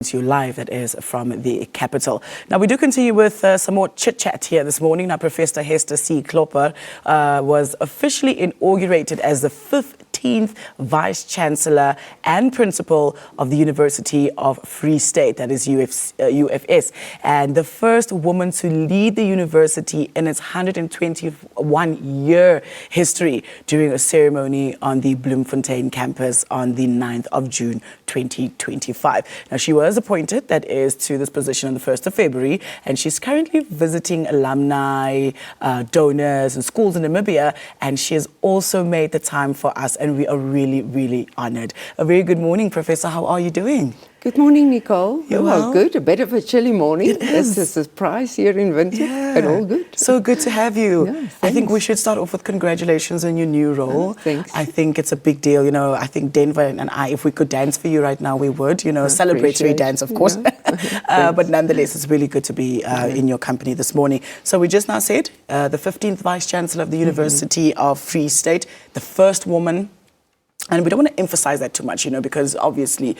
To you live, that is, from the capital. Now, we do continue with some more chit-chat here this morning. Now, Professor Hester Klopper was officially inaugurated as the 15th Vice-Chancellor and Principal of the University of Free State, that is UFS, and the first woman to lead the university in its 121-year history during a ceremony on the Bloemfontein Campus on the 9th of June 2025. Now, she was appointed, that is, to this position on the 1st of February, and she's currently visiting alumni, donors and schools in Namibia, and she has also made the time for us, and we are really, really honored. A very good morning, Professor. How are you doing? Good morning, Nicole. You're well? Good. A bit of a chilly morning. It's a surprise here in winter, but all good. So good to have you. Yeah, I think we should start off with congratulations on your new role. Thanks. I think it's a big deal. You know, I think Denver and I, if we could dance for you right now, we would. You know, a celebratory dance, of course. Yeah. But nonetheless, it's really good to be in your company this morning. So we just now said the 15th Vice-Chancellor of the University of Free State, the first woman. And we don't want to emphasize that too much, you know, because obviously,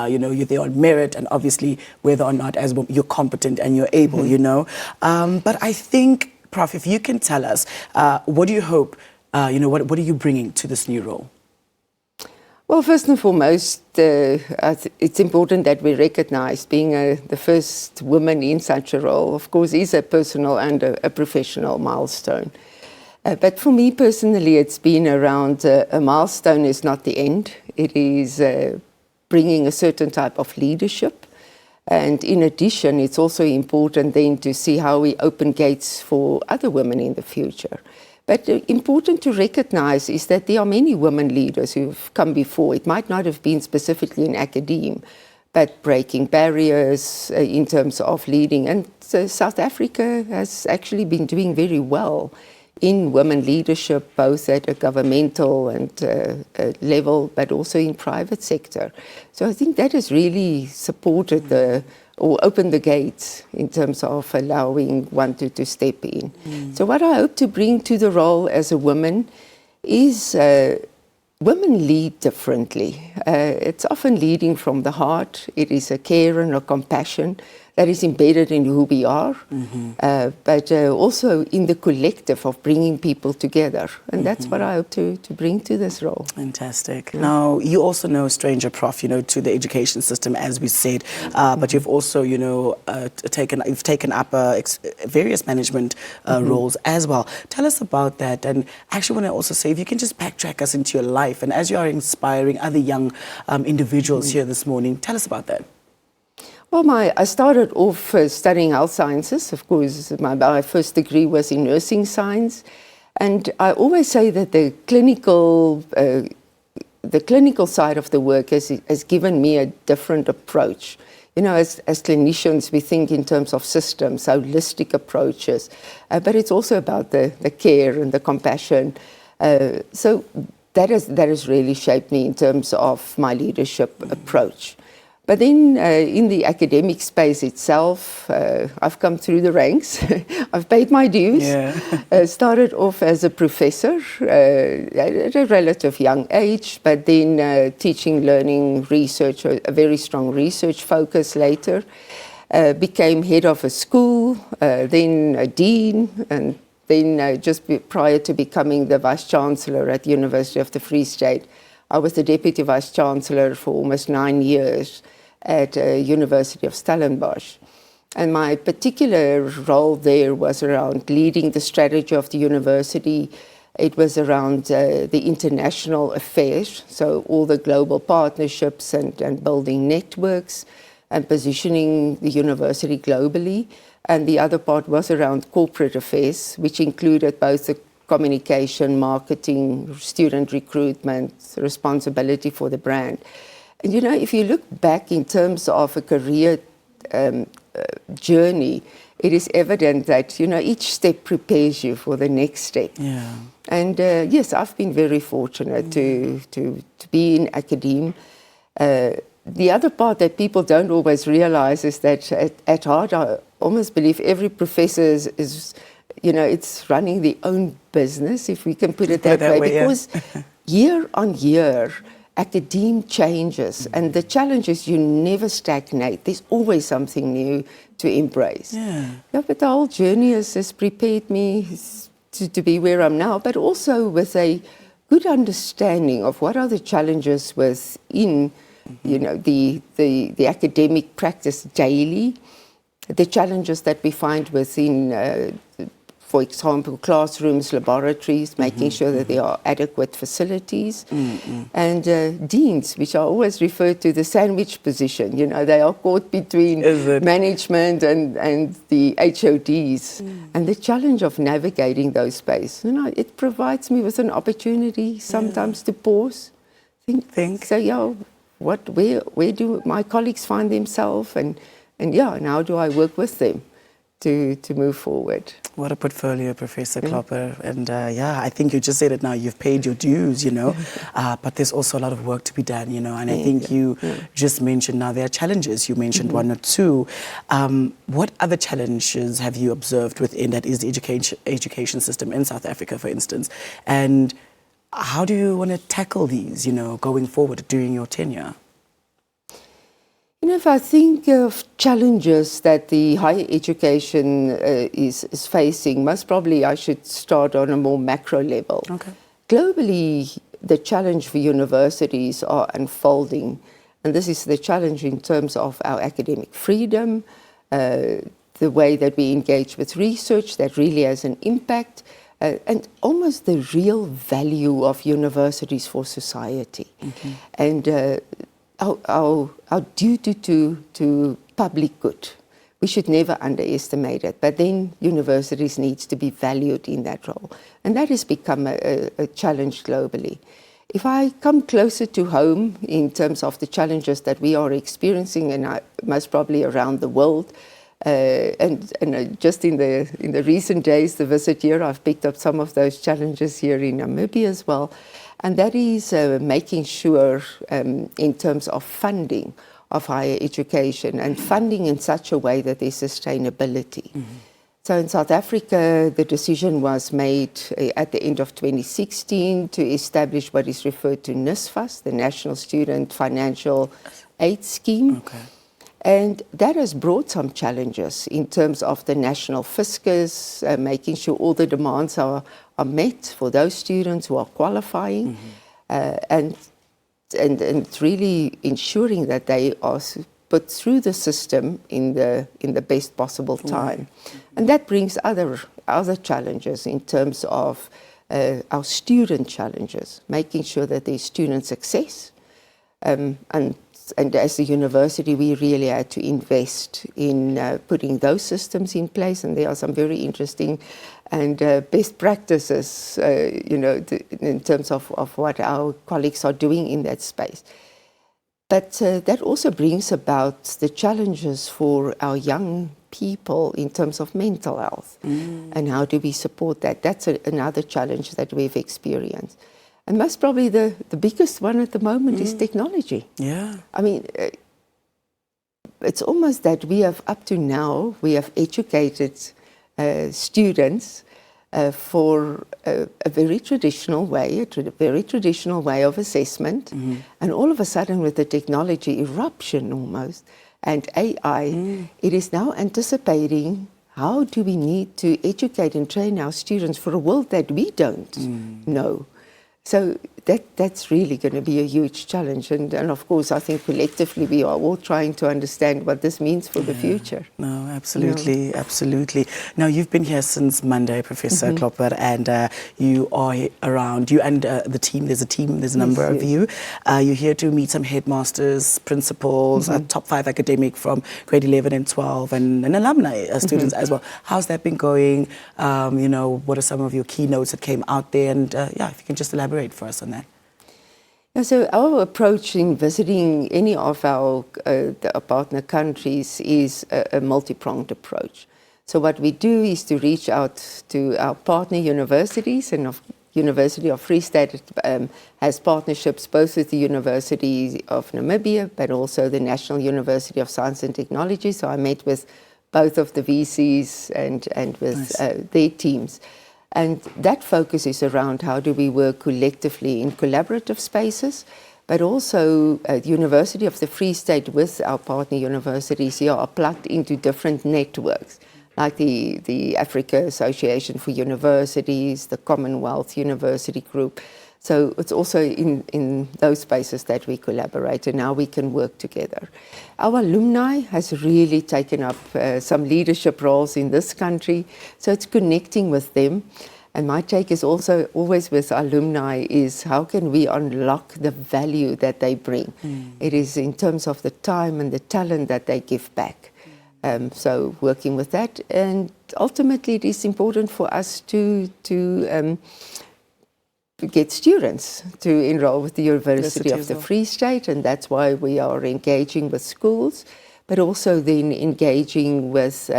you know, you're there on merit and obviously whether or not as you're competent and you're able, you know. But I think, Prof, if you can tell us, what do you hope, you know, what are you bringing to this new role? Well, first and foremost, it's important that we recognize being the first woman in such a role, of course, is a personal and a professional milestone. But for me personally, it's been around a milestone is not the end. It is bringing a certain type of leadership. And in addition, it's also important then to see how we open gates for other women in the future. But important to recognize is that there are many women leaders who've come before. It might not have been specifically in academia, but breaking barriers in terms of leading. And South Africa has actually been doing very well in women leadership, both at a governmental and level, but also in private sector. So I think that has really supported or opened the gates in terms of allowing one to step in. So what I hope to bring to the role as a woman is women lead differently. It's often leading from the heart. It is a care and a compassion that is embedded in who we are, but also in the collective of bringing people together. And that's what I hope to bring to this role. Fantastic. Now, you also know stranger, Prof, you know, to the education system, as we said, but you've also, you know, taken up various management roles as well. Tell us about that. And I actually want to also say, if you can just backtrack us into your life, and as you are inspiring other young individuals here this morning, tell us about that. Well, I started off studying health sciences. Of course, my first degree was in nursing science. And I always say that the clinical side of the work has given me a different approach. You know, as clinicians, we think in terms of systems, holistic approaches, but it's also about the care and the compassion. So that has really shaped me in terms of my leadership approach. But then in the academic space itself, I've come through the ranks. I've paid my dues. Yeah. Started off as a professor at a relative young age, but then teaching, learning, research, a very strong research focus later. Became head of a school, then a dean, and then prior to becoming the Vice-Chancellor at the University of the Free State, I was the Deputy Vice-Chancellor for almost 9 years at University of Stellenbosch. And my particular role there was around leading the strategy of the university. It was around the international affairs, so all the global partnerships and building networks and positioning the university globally. And the other part was around corporate affairs, which included both the communication, marketing, student recruitment, responsibility for the brand. And you know, if you look back in terms of a career journey, it is evident that, you know, each step prepares you for the next step. Yeah. And yes, I've been very fortunate to be in academia. The other part that people don't always realize is that at heart, I almost believe every professor is you know, it's running their own business, if we can put it that way, because year on year, academe changes, and the challenge is you never stagnate. There's always something new to embrace. Yeah. Yeah, but the whole journey has prepared me to be where I'm now, but also with a good understanding of what are the challenges within, you know, the academic practice daily, the challenges that we find within, for example, classrooms, laboratories, making sure that there are adequate facilities, and deans, which are always referred to the sandwich position. You know, they are caught between management and the HODs, and the challenge of navigating those spaces. You know, it provides me with an opportunity sometimes to pause, think. So, yeah, where do my colleagues find themselves, and how do I work with them to move forward? What a portfolio, Professor Klopper. And I think you just said it now, you've paid your dues, you know, but there's also a lot of work to be done, you know, and I think you just mentioned now there are challenges. You mentioned one or two. What other challenges have you observed within that is the education system in South Africa, for instance? And how do you want to tackle these, you know, going forward during your tenure? You know, if I think of challenges that the higher education is facing, most probably I should start on a more macro level. Okay. Globally, the challenge for universities are unfolding, and this is the challenge in terms of our academic freedom, the way that we engage with research that really has an impact, and almost the real value of universities for society. And our duty to public good. We should never underestimate it, but then universities needs to be valued in that role. And that has become a challenge globally. If I come closer to home in terms of the challenges that we are experiencing, and most probably around the world, and just in the recent days, the visit here, I've picked up some of those challenges here in Namibia as well. And that is making sure in terms of funding of higher education, and funding in such a way that there's sustainability. So in South Africa, the decision was made at the end of 2016 to establish what is referred to NSFAS, the National Student Financial Aid Scheme. Okay. And that has brought some challenges in terms of the national fiscus, making sure all the demands are met for those students who are qualifying, and really ensuring that they are put through the system in the best possible time. And that brings other challenges in terms of our student challenges, making sure that there's student success, and as a university, we really had to invest in putting those systems in place, and there are some very interesting and best practices, you know, in terms of what our colleagues are doing in that space. But that also brings about the challenges for our young people in terms of mental health, and how do we support that? That's another challenge that we've experienced. And most probably the biggest one at the moment is technology. Yeah. I mean, it's almost that we have, up to now, we have educated students for a very traditional way, very traditional way of assessment. And all of a sudden, with the technology eruption almost, and AI, it is now anticipating how do we need to educate and train our students for a world that we don't know. So that's really going to be a huge challenge. And of course, I think collectively we are all trying to understand what this means for the future. No, absolutely, absolutely. Now, you've been here since Monday, Professor Klopper, and you are around, you and the team, there's a number of you. You're here to meet some headmasters, principals, top 5 academic from grade 11 and 12, and alumni students as well. How's that been going? You know, what are some of your keynotes that came out there? And if you can just elaborate for us on that. Yeah, so our approach in visiting any of our partner countries is a multi-pronged approach. So what we do is to reach out to our partner universities, and University of Free State has partnerships both with the University of Namibia, but also the National University of Science and Technology. So I met with both of the VCs and with their teams. And that focus is around how do we work collectively in collaborative spaces, but also the University of the Free State with our partner universities here are plugged into different networks, like the Africa Association for Universities, the Commonwealth University Group. So it's also in those spaces that we collaborate, and now we can work together. Our alumni has really taken up some leadership roles in this country, so it's connecting with them. And my take is also always with alumni is how can we unlock the value that they bring. It is in terms of the time and the talent that they give back. So working with that, and ultimately it is important for us to get students to enroll with the University of the Free State, and that's why we are engaging with schools, but also then engaging with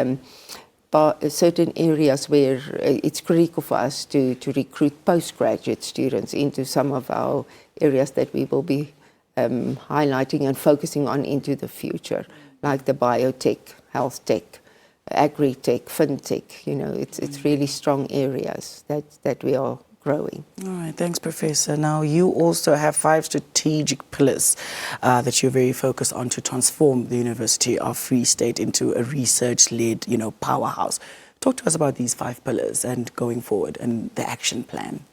certain areas where it's critical for us to recruit postgraduate students into some of our areas that we will be highlighting and focusing on into the future, like the biotech, health tech, agri-tech, fintech. You know, it's really strong areas that we are growing. All right, thanks, Professor. Now, you also have 5 strategic pillars that you're very focused on to transform the University of Free State into a research-led, powerhouse. Talk to us about these 5 pillars and going forward and the action plan.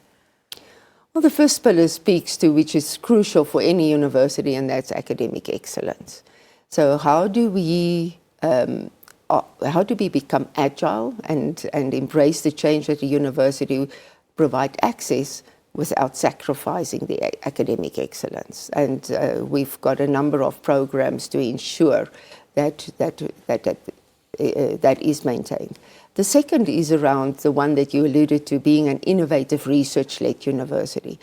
Well, the first pillar speaks to which is crucial for any university, and that's academic excellence. So how do we become agile and embrace the change at the university, provide access without sacrificing the academic excellence? And we've got a number of programs to ensure that is maintained. The second is around the one that you alluded to, being an innovative research-led university.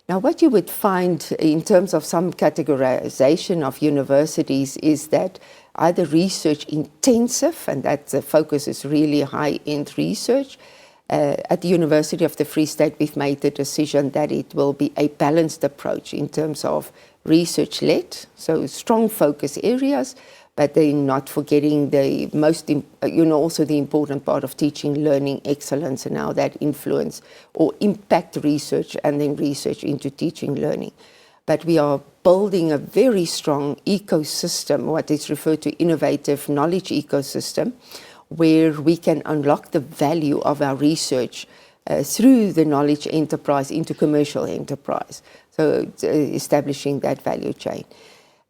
Now, what you would find in terms of some categorization of universities is that either research intensive, and that the focus is really high-end research. At the University of the Free State, we've made the decision that it will be a balanced approach in terms of research-led, so strong focus areas, but then not forgetting the most, also the important part of teaching, learning, excellence, and how that influence or impact research and then research into teaching, learning. But we are building a very strong ecosystem, what is referred to innovative knowledge ecosystem, where we can unlock the value of our research through the knowledge enterprise into commercial enterprise. So establishing that value chain.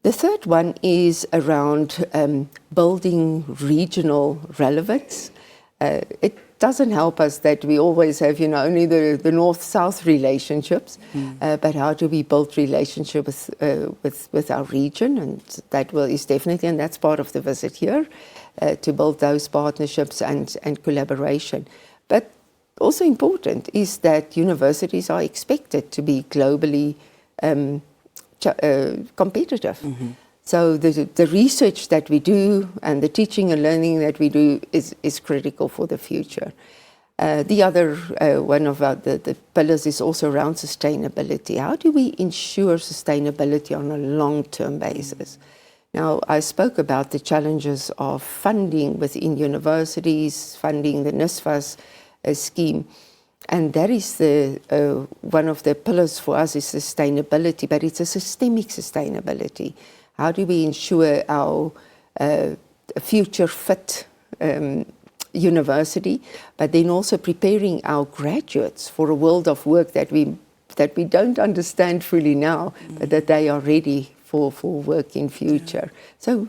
The third one is around building regional relevance. It doesn't help us that we always have, only the north-south relationships, but how do we build relationship with our region? And that is definitely, and that's part of the visit here, to build those partnerships and collaboration. But also important is that universities are expected to be globally competitive. So the research that we do and the teaching and learning that we do is critical for the future. The other one of the pillars is also around sustainability. How do we ensure sustainability on a long-term basis? Now, I spoke about the challenges of funding within universities, funding the NSFAS scheme. And that is one of the pillars for us is sustainability, but it's a systemic sustainability. How do we ensure our future fit university, but then also preparing our graduates for a world of work that we don't understand fully now, but that they are ready for work in future. So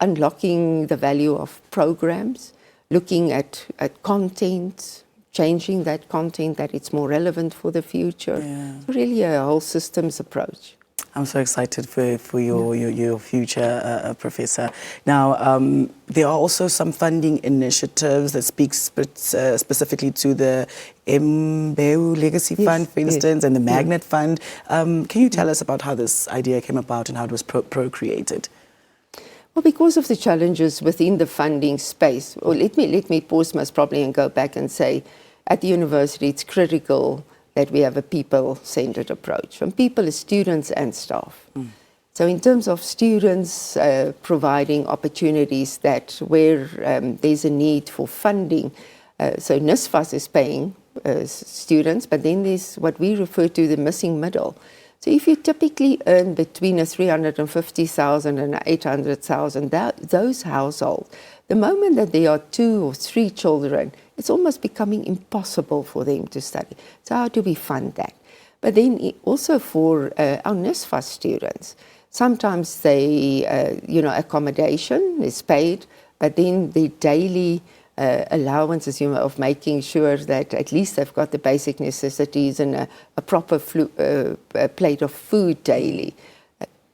unlocking the value of programs, looking at content, changing that content, that it's more relevant for the future. So really a whole systems approach. I'm so excited for your future, Professor. Now, there are also some funding initiatives that speak specifically to the MBEU Legacy Fund, for instance, and the Magnet Fund. Can you tell us about how this idea came about and how it was procreated? Well, because of the challenges within the funding space, well, let me pause most probably and go back and say, at the university, it's critical that we have a people-centered approach, from people as students and staff. So in terms of students, providing opportunities that where there's a need for funding, so NSFAS is paying students, but then there's what we refer to the missing middle. So if you typically earn between a 350,000 and a 800,000, those households, the moment that there are 2 or 3 children, it's almost becoming impossible for them to study. So how do we fund that? But then also for our NSFAS students, sometimes they, accommodation is paid, but then the daily allowances, of making sure that at least they've got the basic necessities and a proper plate of food daily.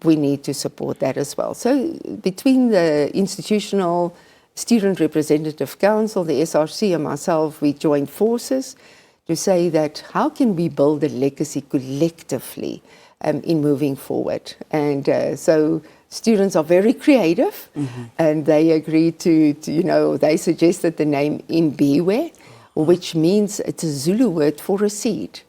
We need to support that as well. So between the institutional Student Representative Council, the SRC and myself, we joined forces to say that how can we build a legacy collectively in moving forward. And so students are very creative, and they agreed to, they suggested the name Imbiwe, which means it's a Zulu word for a seed.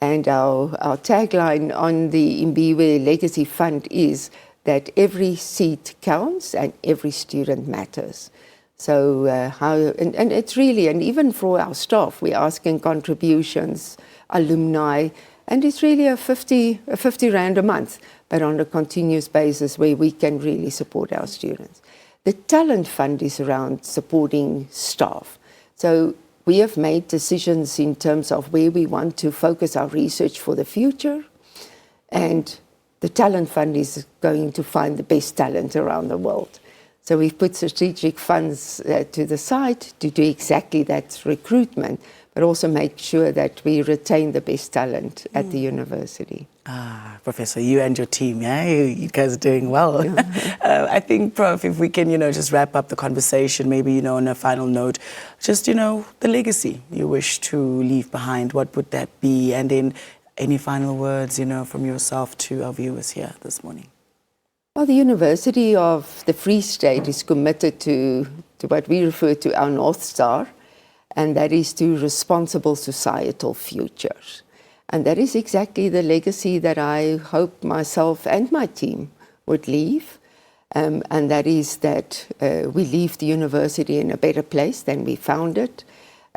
And our tagline on the Imbiwe Legacy Fund is that every seed counts and every student matters. So and it's really, and even for our staff, we're asking contributions, alumni, and it's really a 50 Rand a month, but on a continuous basis where we can really support our students. The Talent Fund is around supporting staff. So we have made decisions in terms of where we want to focus our research for the future, and the Talent Fund is going to find the best talent around the world. So we've put strategic funds to the side to do exactly that recruitment, but also make sure that we retain the best talent at the university. Professor, you and your team, you guys are doing well. Yeah. I think, Prof, if we can, just wrap up the conversation, maybe, on a final note, just, the legacy you wish to leave behind, what would that be? And then any final words, from yourself to our viewers here this morning? Well, the University of the Free State is committed to what we refer to our North Star, and that is to responsible societal futures. And that is exactly the legacy that I hope myself and my team would leave. And that is that we leave the university in a better place than we found it.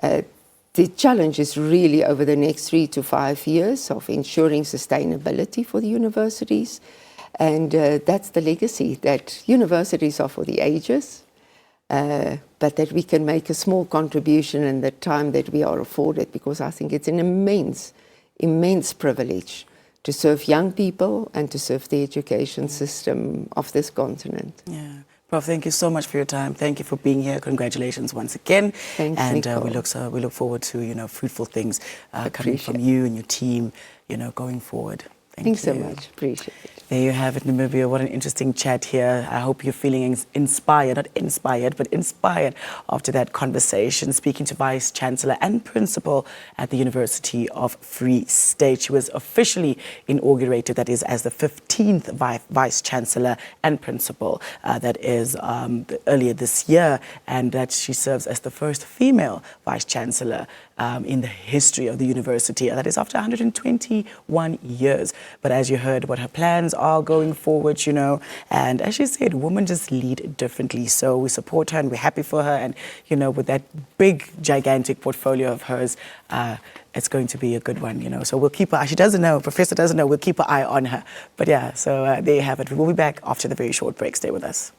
The challenge is really over the next 3 to 5 years of ensuring sustainability for the universities. And that's the legacy, that universities are for the ages, but that we can make a small contribution in the time that we are afforded, because I think it's an immense privilege to serve young people and to serve the education system of this continent. Yeah. Prof, thank you so much for your time. Thank you for being here. Congratulations once again. Thanks, and we look forward to fruitful things coming from you and your team, going forward. Thanks so much. Appreciate it. There you have it, Namibia. What an interesting chat here. I hope you're feeling inspired, not inspired, but inspired after that conversation. Speaking to Vice-Chancellor and Principal at the University of Free State. She was officially inaugurated, that is, as the 15th Vice-Chancellor and Principal, that is earlier this year, and that she serves as the first female Vice-Chancellor in the history of the university. That is after 121 years. But as you heard, what her plans are going forward, and as she said, women just lead differently. So we support her and we're happy for her. And, with that big, gigantic portfolio of hers, it's going to be a good one, So we'll keep her, she doesn't know, Professor doesn't know, we'll keep an eye on her. But yeah, so there you have it. We'll be back after the very short break. Stay with us.